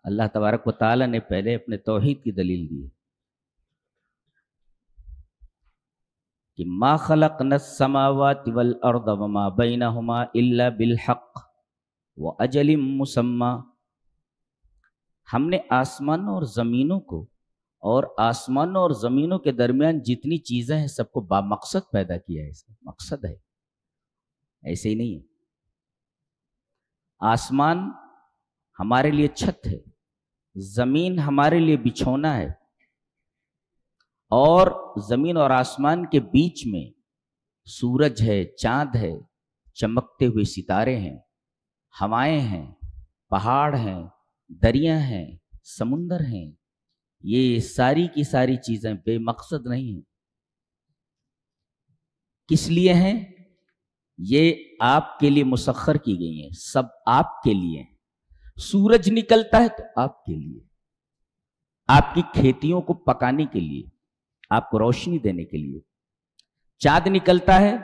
اللہ تبارک و تعالی نے پہلے اپنے توحید کی دلیل دی کہ ما خلقنا السماوات والارض وما بینہما الا بالحق واجل مسمى، ہم نے آسمانوں اور زمینوں کو اور آسمانوں اور زمینوں کے درمیان جتنی چیزیں ہیں سب کو بامقصد پیدا کیا ہے. اس کا مقصد ہے، ایسے ہی نہیں ہے. آسمان ہمارے لیے چھت ہے، زمین ہمارے لیے بچھونا ہے، اور زمین اور آسمان کے بیچ میں سورج ہے، چاند ہے، چمکتے ہوئے ستارے ہیں، ہوائیں ہیں، پہاڑ ہیں، دریا ہیں، سمندر ہیں. یہ ساری کی ساری چیزیں بے مقصد نہیں ہیں. کس لیے ہیں؟ یہ آپ کے لیے مسخر کی گئی ہیں، سب آپ کے لیے ہیں. سورج نکلتا ہے تو آپ کے لیے، آپ کی کھیتیوں کو پکانے کے لیے، آپ کو روشنی دینے کے لیے. چاند نکلتا ہے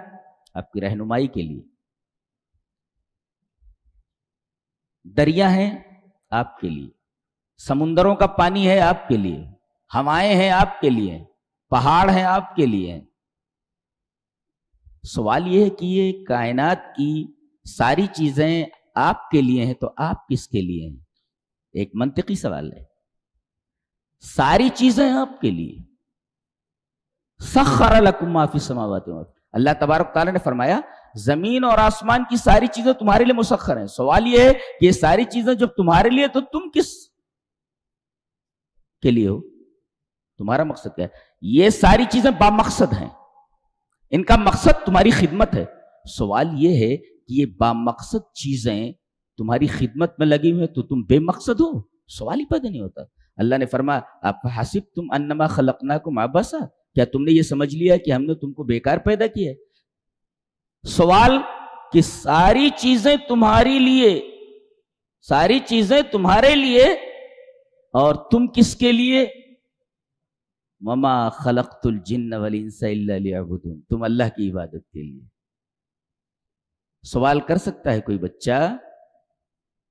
آپ کی رہنمائی کے لیے. دریا ہیں آپ کے لیے، سمندروں کا پانی ہے آپ کے لیے، ہوائیں ہیں آپ کے لیے، پہاڑ ہیں آپ کے لیے. سوال یہ ہے کہ یہ کائنات کی ساری چیزیں آپ کے لیے ہیں تو آپ کس کے لیے ہیں؟ ایک منطقی سوال ہے. ساری چیزیں آپ کے لیے. سخر لکم ما فی السماوات والارض، اللہ تبارک تعالیٰ نے فرمایا زمین اور آسمان کی ساری چیزیں تمہارے لیے مسخر ہیں. سوال یہ ہے کہ یہ ساری چیزیں جب تمہارے لیے تو تم کس کے لیے ہو؟ تمہارا مقصد کیا ہے؟ یہ ساری چیزیں بامقصد ہیں، ان کا مقصد تمہاری خدمت ہے. سوال یہ ہے کہ یہ بامقصد چیزیں تمہاری خدمت میں لگی ہوئی ہیں تو تم بے مقصد ہو؟ سوال ہی پیدا نہیں ہوتا. اللہ نے فرمایا افحسبتم انما خلقناکم عبثا، کیا تم نے یہ سمجھ لیا کہ ہم نے تم کو بیکار پیدا کیا ہے؟ سوال کہ ساری چیزیں تمہاری لیے، ساری چیزیں تمہارے لیے، اور تم کس کے لیے؟ وما خلقت الجن والانس الا لیعبدون، تم اللہ کی عبادت کے لیے. سوال کر سکتا ہے کوئی بچہ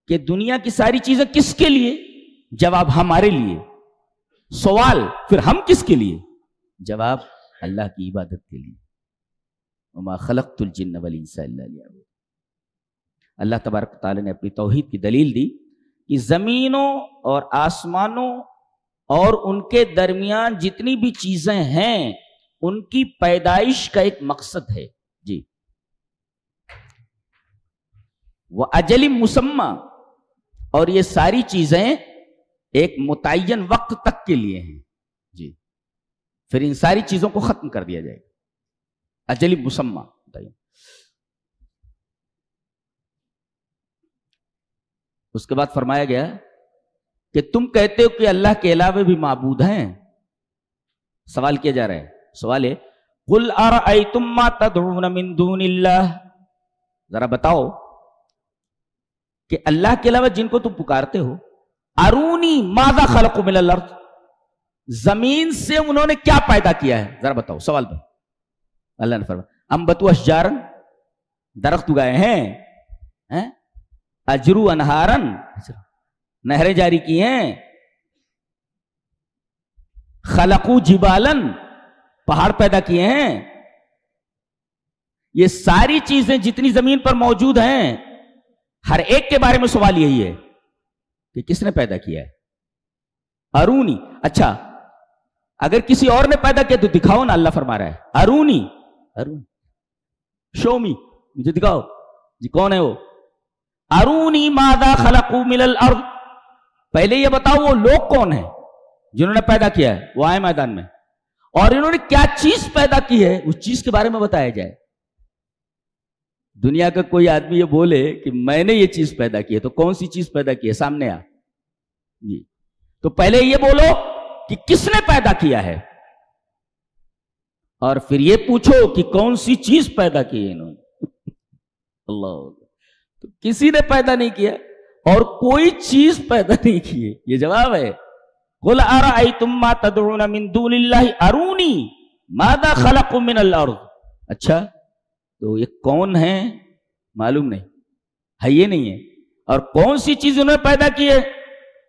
کہ دنیا کی ساری چیزیں کس کے لیے؟ جواب ہمارے لیے. سوال پھر ہم کس کے لیے؟ جواب اللہ کی عبادت کے لیے. وما خلقت الجن والانس الا لیعبدون. اللہ تبارک تعالی نے اپنی توحید کی دلیل دی کہ زمینوں اور آسمانوں اور ان کے درمیان جتنی بھی چیزیں ہیں ان کی پیدائش کا ایک مقصد ہے. جی، وَأَجَلٍ مُّسَمًّى، اور یہ ساری چیزیں ایک متعین وقت تک کے لیے ہیں. جی، پھر ان ساری چیزوں کو ختم کر دیا جائے گا. اجل مسمى. اس کے بعد فرمایا گیا کہ تم کہتے ہو کہ اللہ کے علاوہ بھی معبود ہیں. سوال کیا جا رہا ہے، سوال ہے قل ارأیتم ما تدعون من دون اللہ، ذرا بتاؤ کہ اللہ کے علاوہ جن کو تم پکارتے ہو، ارونی ماذا خلقوا من الارض، زمین سے انہوں نے کیا پیدا کیا ہے، ذرا بتاؤ. سوال پر اللہ نے فرمایا انبتوا اشجارا، درخت اگائے ہیں، اجرو انہارن، نہریں جاری کی ہیں، خلقو جبالن، پہاڑ پیدا کیے ہیں. یہ ساری چیزیں جتنی زمین پر موجود ہیں ہر ایک کے بارے میں سوال یہی ہے کہ کس نے پیدا کیا ہے. ارونی، اچھا اگر کسی اور نے پیدا کیا تو دکھاؤ نا. اللہ فرما رہا ہے ارونی، شو می، مجھے دکھاؤ جی کون ہے وہ. ارونی ماذا خلقوا من الارض، پہلے یہ بتاؤ وہ لوگ کون ہیں جنہوں نے پیدا کیا ہے، وہ آئے میدان میں، اور انہوں نے کیا چیز پیدا کی ہے اس چیز کے بارے میں بتایا جائے. دنیا کا کوئی آدمی یہ بولے کہ میں نے یہ چیز پیدا کی ہے تو کون سی چیز پیدا کی ہے، سامنے آ جی. تو پہلے یہ بولو کہ کس نے پیدا کیا ہے، اور پھر یہ پوچھو کہ کون سی چیز پیدا کی ہے انہوں نے. اللہ، تو کسی نے پیدا نہیں کیا اور کوئی چیز پیدا نہیں کی ہے، یہ جواب ہے. قل ارأیتم ما تدعون من دون اللہ ارونی ماذا خلقوا من الارض. اچھا تو یہ کون ہے معلوم نہیں ہے، یہ نہیں ہے، اور کون سی چیز انہوں نے پیدا کی ہے